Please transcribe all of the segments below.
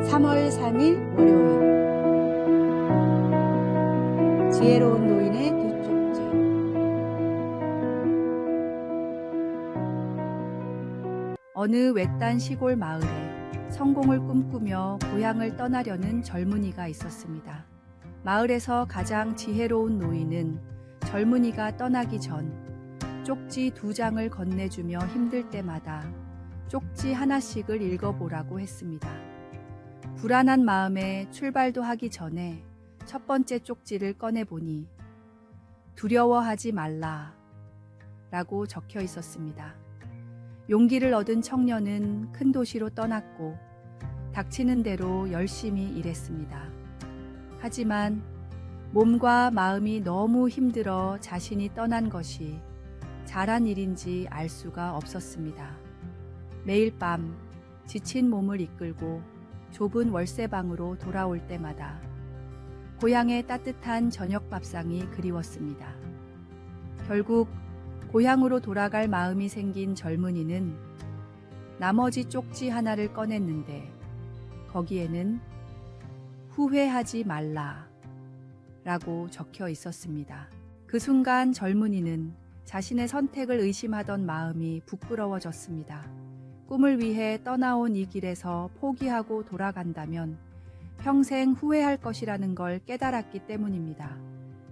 3월 3일 월요일 지혜로운 노인의 두 쪽지. 어느 외딴 시골 마을에 성공을 꿈꾸며 고향을 떠나려는 젊은이가 있었습니다. 마을에서 가장 지혜로운 노인은 젊은이가 떠나기 전 쪽지 2장을 건네주며 힘들 때마다 쪽지 하나씩을 읽어보라고 했습니다. 불안한 마음에 출발도 하기 전에 첫 번째 쪽지를 꺼내보니 두려워하지 말라 라고 적혀 있었습니다. 용기를 얻은 청년은 큰 도시로 떠났고 닥치는 대로 열심히 일했습니다. 하지만 몸과 마음이 너무 힘들어 자신이 떠난 것이 잘한 일인지 알 수가 없었습니다. 매일 밤 지친 몸을 이끌고 좁은 월세방으로 돌아올 때마다 고향의 따뜻한 저녁 밥상이 그리웠습니다. 결국 고향으로 돌아갈 마음이 생긴 젊은이는 나머지 쪽지 하나를 꺼냈는데 거기에는 후회하지 말라 라고 적혀 있었습니다. 그 순간 젊은이는 자신의 선택을 의심하던 마음이 부끄러워졌습니다. 꿈을 위해 떠나온 이 길에서 포기하고 돌아간다면 평생 후회할 것이라는 걸 깨달았기 때문입니다.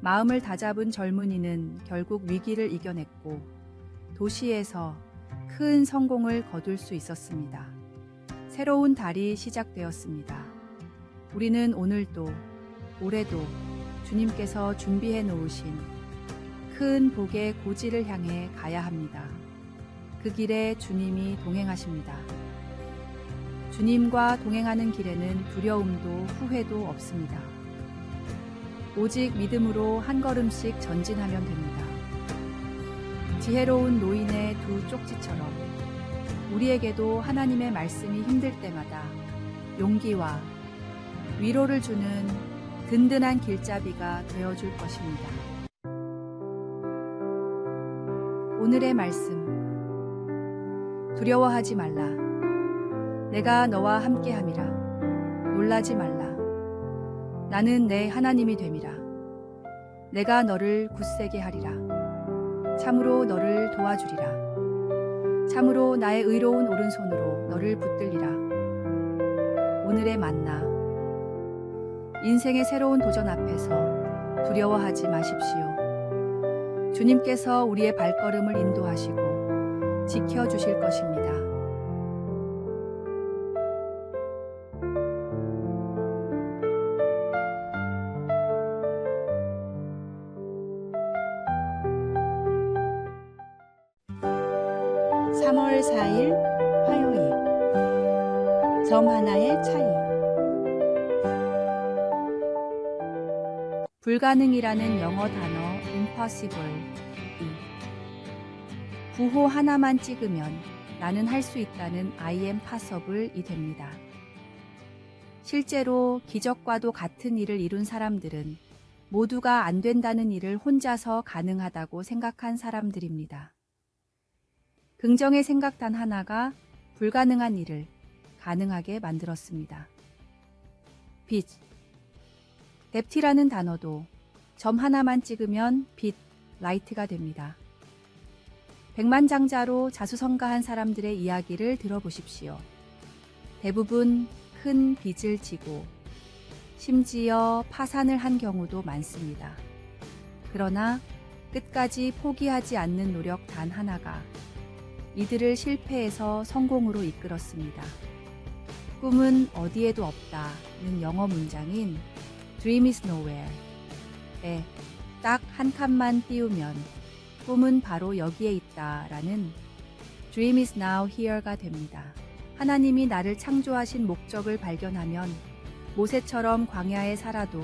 마음을 다잡은 젊은이는 결국 위기를 이겨냈고 도시에서 큰 성공을 거둘 수 있었습니다. 새로운 달이 시작되었습니다. 우리는 오늘도 올해도 주님께서 준비해 놓으신 큰 복의 고지를 향해 가야 합니다. 그 길에 주님이 동행하십니다. 주님과 동행하는 길에는 두려움도 후회도 없습니다. 오직 믿음으로 한 걸음씩 전진하면 됩니다. 지혜로운 노인의 두 쪽지처럼 우리에게도 하나님의 말씀이 힘들 때마다 용기와 위로를 주는 든든한 길잡이가 되어줄 것입니다. 오늘의 말씀. 두려워하지 말라. 내가 너와 함께함이라. 놀라지 말라. 나는 내 하나님이 됨이라. 내가 너를 굳세게 하리라. 참으로 너를 도와주리라. 참으로 나의 의로운 오른손으로 너를 붙들리라. 오늘의 만나. 인생의 새로운 도전 앞에서 두려워하지 마십시오. 주님께서 우리의 발걸음을 인도하시고 지켜주실 것입니다. (3월 4일) 화요일 점 하나의 차이. 불가능이라는 영어 단어 impossible 부호 하나만 찍으면 나는 할 수 있다는 I am possible이 됩니다. 실제로 기적과도 같은 일을 이룬 사람들은 모두가 안 된다는 일을 혼자서 가능하다고 생각한 사람들입니다. 긍정의 생각 단 하나가 불가능한 일을 가능하게 만들었습니다. 빛. 뎁티라는 단어도 점 하나만 찍으면 빛, 라이트가 됩니다. 백만장자로 자수성가한 사람들의 이야기를 들어보십시오. 대부분 큰 빚을 지고 심지어 파산을 한 경우도 많습니다. 그러나 끝까지 포기하지 않는 노력 단 하나가 이들을 실패에서 성공으로 이끌었습니다. 꿈은 어디에도 없다는 영어 문장인 Dream is nowhere에 딱 한 칸만 띄우면 꿈은 바로 여기에 있다라는 Dream is now here가 됩니다. 하나님이 나를 창조하신 목적을 발견하면 모세처럼 광야에 살아도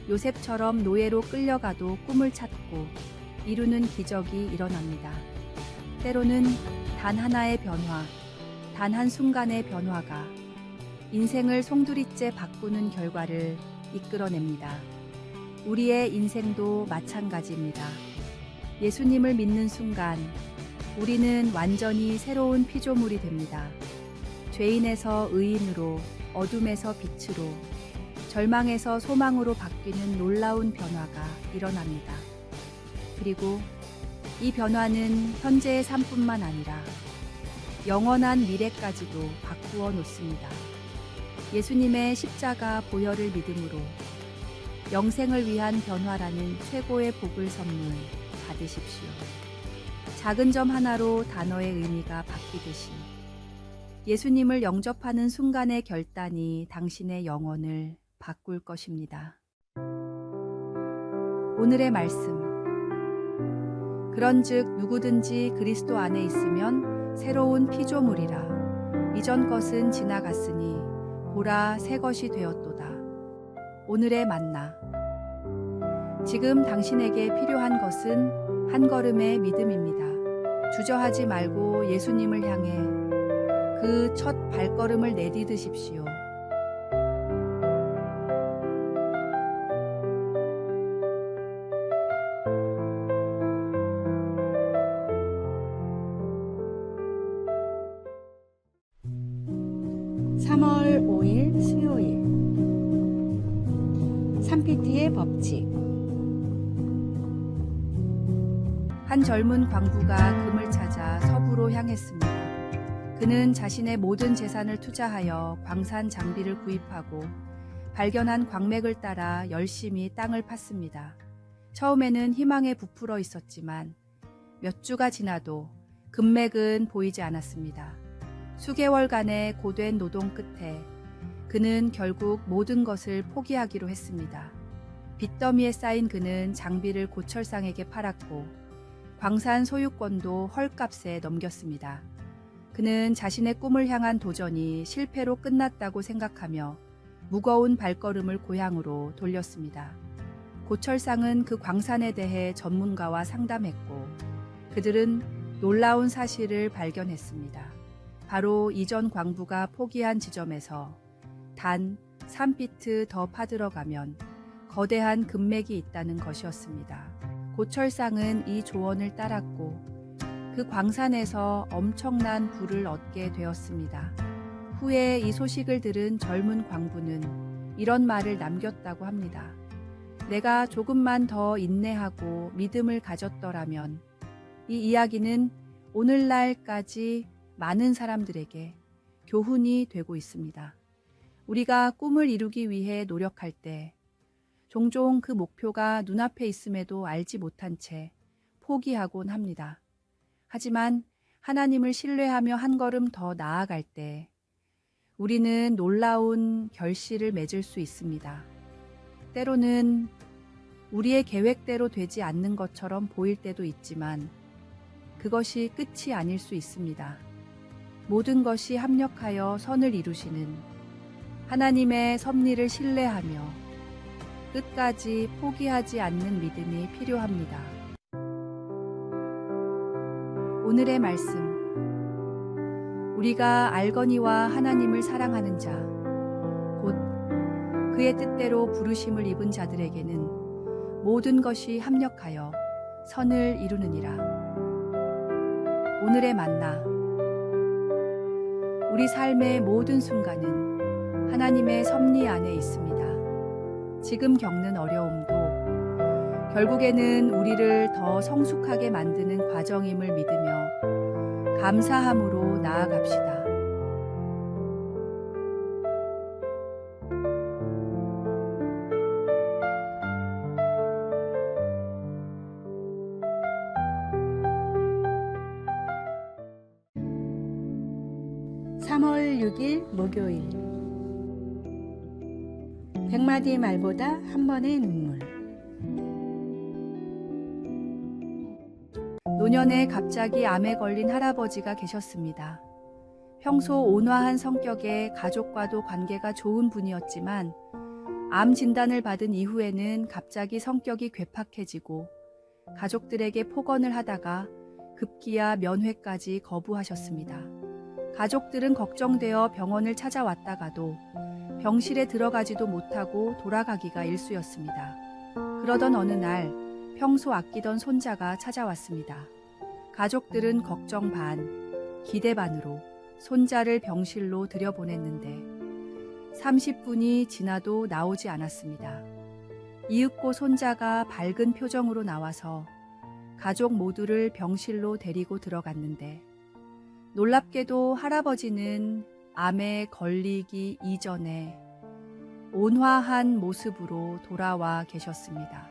요셉처럼 노예로 끌려가도 꿈을 찾고 이루는 기적이 일어납니다. 때로는 단 하나의 변화, 단 한 순간의 변화가 인생을 송두리째 바꾸는 결과를 이끌어냅니다. 우리의 인생도 마찬가지입니다. 예수님을 믿는 순간 우리는 완전히 새로운 피조물이 됩니다. 죄인에서 의인으로 어둠에서 빛으로, 절망에서 소망으로 바뀌는 놀라운 변화가 일어납니다. 그리고 이 변화는 현재의 삶뿐만 아니라 영원한 미래까지도 바꾸어 놓습니다. 예수님의 십자가 보혈을 믿음으로 영생을 위한 변화라는 최고의 복을 선물 받으십시오. 작은 점 하나로 단어의 의미가 바뀌듯이 예수님을 영접하는 순간의 결단이 당신의 영혼을 바꿀 것입니다. 오늘의 말씀. 그런즉 누구든지 그리스도 안에 있으면 새로운 피조물이라. 이전 것은 지나갔으니 보라 새 것이 되었도다. 오늘의 만나. 지금 당신에게 필요한 것은 한 걸음의 믿음입니다. 주저하지 말고 예수님을 향해 그 첫 발걸음을 내디디십시오. (3월 5일) 수요일. 산피티의 법칙. 한 젊은 광부가 금을 찾아 서부로 향했습니다. 그는 자신의 모든 재산을 투자하여 광산 장비를 구입하고 발견한 광맥을 따라 열심히 땅을 팠습니다. 처음에는 희망에 부풀어 있었지만 몇 주가 지나도 금맥은 보이지 않았습니다. 수개월간의 고된 노동 끝에 그는 결국 모든 것을 포기하기로 했습니다. 빚더미에 쌓인 그는 장비를 고철상에게 팔았고 광산 소유권도 헐값에 넘겼습니다. 그는 자신의 꿈을 향한 도전이 실패로 끝났다고 생각하며 무거운 발걸음을 고향으로 돌렸습니다. 고철상은 그 광산에 대해 전문가와 상담했고 그들은 놀라운 사실을 발견했습니다. 바로 이전 광부가 포기한 지점에서 단 3피트 더 파들어가면 거대한 금맥이 있다는 것이었습니다. 고철상은 이 조언을 따랐고 그 광산에서 엄청난 부를 얻게 되었습니다. 후에 이 소식을 들은 젊은 광부는 이런 말을 남겼다고 합니다. 내가 조금만 더 인내하고 믿음을 가졌더라면 이 이야기는 오늘날까지 많은 사람들에게 교훈이 되고 있습니다. 우리가 꿈을 이루기 위해 노력할 때 종종 그 목표가 눈앞에 있음에도 알지 못한 채 포기하곤 합니다. 하지만 하나님을 신뢰하며 한 걸음 더 나아갈 때 우리는 놀라운 결실을 맺을 수 있습니다. 때로는 우리의 계획대로 되지 않는 것처럼 보일 때도 있지만 그것이 끝이 아닐 수 있습니다. 모든 것이 합력하여 선을 이루시는 하나님의 섭리를 신뢰하며 끝까지 포기하지 않는 믿음이 필요합니다. 오늘의 말씀. 우리가 알거니와 하나님을 사랑하는 자, 곧 그의 뜻대로 부르심을 입은 자들에게는 모든 것이 합력하여 선을 이루느니라. 오늘의 만나. 우리 삶의 모든 순간은 하나님의 섭리 안에 있습니다. 지금 겪는 어려움도 결국에는 우리를 더 성숙하게 만드는 과정임을 믿으며 감사함으로 나아갑시다. (3월 6일) 목요일. 100마디 말보다 한 번의 눈물. 노년에 갑자기 암에 걸린 할아버지가 계셨습니다. 평소 온화한 성격에 가족과도 관계가 좋은 분이었지만 암 진단을 받은 이후에는 갑자기 성격이 괴팍해지고 가족들에게 폭언을 하다가 급기야 면회까지 거부하셨습니다. 가족들은 걱정되어 병원을 찾아왔다가도 병실에 들어가지도 못하고 돌아가기가 일쑤였습니다. 그러던 어느 날 평소 아끼던 손자가 찾아왔습니다. 가족들은 걱정 반, 기대 반으로 손자를 병실로 들여보냈는데 30분이 지나도 나오지 않았습니다. 이윽고 손자가 밝은 표정으로 나와서 가족 모두를 병실로 데리고 들어갔는데 놀랍게도 할아버지는 암에 걸리기 이전에 온화한 모습으로 돌아와 계셨습니다.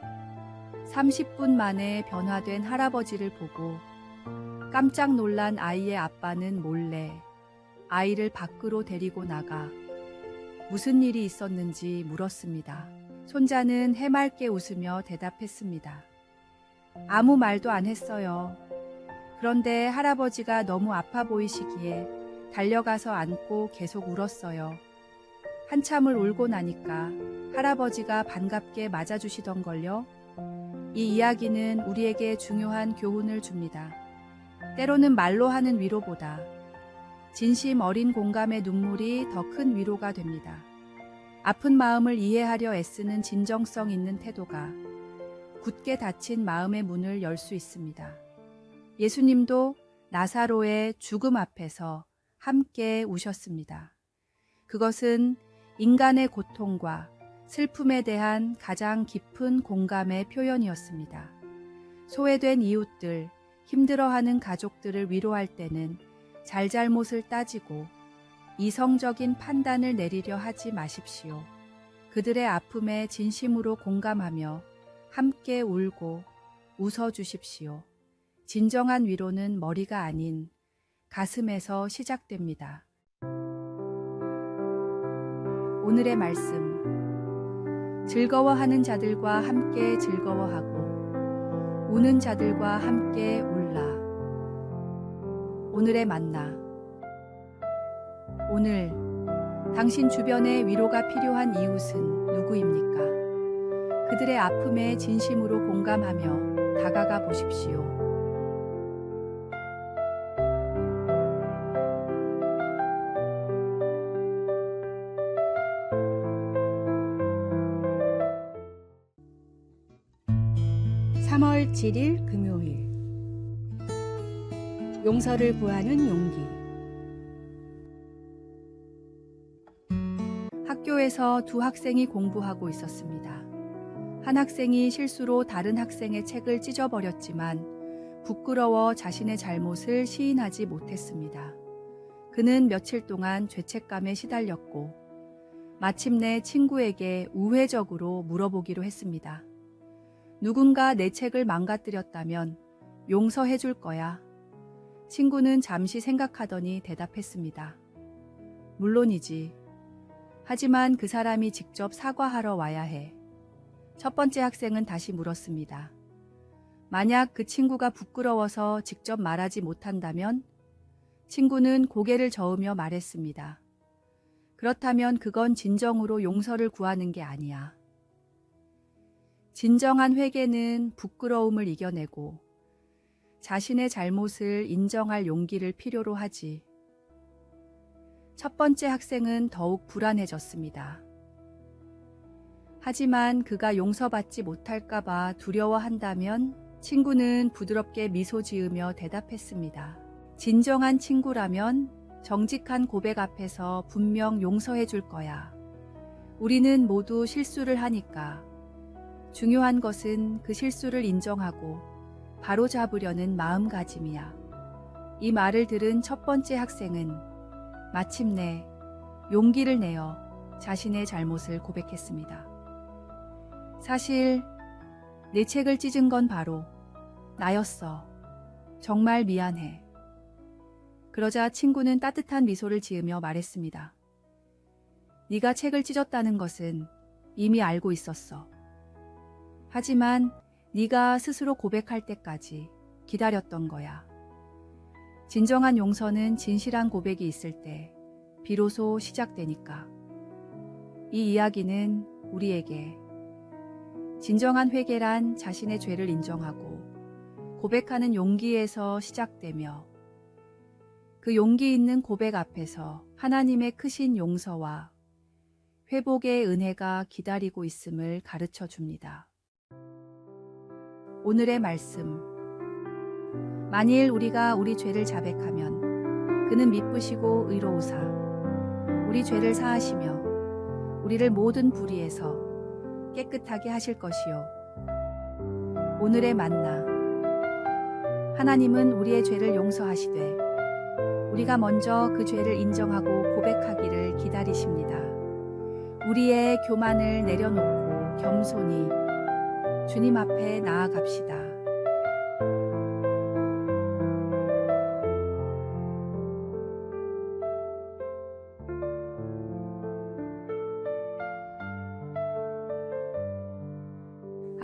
30분 만에 변화된 할아버지를 보고 깜짝 놀란 아이의 아빠는 몰래 아이를 밖으로 데리고 나가 무슨 일이 있었는지 물었습니다. 손자는 해맑게 웃으며 대답했습니다. 아무 말도 안 했어요. 그런데 할아버지가 너무 아파 보이시기에 달려가서 안고 계속 울었어요. 한참을 울고 나니까 할아버지가 반갑게 맞아주시던걸요. 이 이야기는 우리에게 중요한 교훈을 줍니다. 때로는 말로 하는 위로보다 진심 어린 공감의 눈물이 더 큰 위로가 됩니다. 아픈 마음을 이해하려 애쓰는 진정성 있는 태도가 굳게 닫힌 마음의 문을 열 수 있습니다. 예수님도 나사로의 죽음 앞에서 함께 우셨습니다. 그것은 인간의 고통과 슬픔에 대한 가장 깊은 공감의 표현이었습니다. 소외된 이웃들, 힘들어하는 가족들을 위로할 때는 잘잘못을 따지고 이성적인 판단을 내리려 하지 마십시오. 그들의 아픔에 진심으로 공감하며 함께 울고 웃어주십시오. 진정한 위로는 머리가 아닌 가슴에서 시작됩니다. 오늘의 말씀. 즐거워하는 자들과 함께 즐거워하고 우는 자들과 함께 울라. 오늘의 만나. 오늘 당신 주변에 위로가 필요한 이웃은 누구입니까? 그들의 아픔에 진심으로 공감하며 다가가 보십시오. (3월 7일) 금요일. 용서를 구하는 용기. 학교에서 두 학생이 공부하고 있었습니다. 한 학생이 실수로 다른 학생의 책을 찢어버렸지만 부끄러워 자신의 잘못을 시인하지 못했습니다. 그는 며칠 동안 죄책감에 시달렸고 마침내 친구에게 우회적으로 물어보기로 했습니다. 누군가 내 책을 망가뜨렸다면 용서해 줄 거야. 친구는 잠시 생각하더니 대답했습니다. 물론이지. 하지만 그 사람이 직접 사과하러 와야 해. 첫 번째 학생은 다시 물었습니다. 만약 그 친구가 부끄러워서 직접 말하지 못한다면? 친구는 고개를 저으며 말했습니다. 그렇다면 그건 진정으로 용서를 구하는 게 아니야. 진정한 회개는 부끄러움을 이겨내고 자신의 잘못을 인정할 용기를 필요로 하지. 첫 번째 학생은 더욱 불안해졌습니다. 하지만 그가 용서받지 못할까봐 두려워한다면 친구는 부드럽게 미소 지으며 대답했습니다. 진정한 친구라면 정직한 고백 앞에서 분명 용서해 줄 거야. 우리는 모두 실수를 하니까. 중요한 것은 그 실수를 인정하고 바로잡으려는 마음가짐이야. 이 말을 들은 첫 번째 학생은 마침내 용기를 내어 자신의 잘못을 고백했습니다. 사실 내 책을 찢은 건 바로 나였어. 정말 미안해. 그러자 친구는 따뜻한 미소를 지으며 말했습니다. 네가 책을 찢었다는 것은 이미 알고 있었어. 하지만 네가 스스로 고백할 때까지 기다렸던 거야. 진정한 용서는 진실한 고백이 있을 때 비로소 시작되니까. 이 이야기는 우리에게 진정한 회개란 자신의 죄를 인정하고 고백하는 용기에서 시작되며 그 용기 있는 고백 앞에서 하나님의 크신 용서와 회복의 은혜가 기다리고 있음을 가르쳐 줍니다. 오늘의 말씀. 만일 우리가 우리 죄를 자백하면 그는 미쁘시고 의로우사 우리 죄를 사하시며 우리를 모든 불의에서 깨끗하게 하실 것이요. 오늘의 만나. 하나님은 우리의 죄를 용서하시되 우리가 먼저 그 죄를 인정하고 고백하기를 기다리십니다. 우리의 교만을 내려놓고 겸손히 주님 앞에 나아갑시다.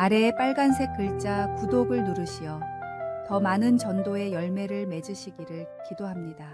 아래에 빨간색 글자 구독을 누르시어 더 많은 전도의 열매를 맺으시기를 기도합니다.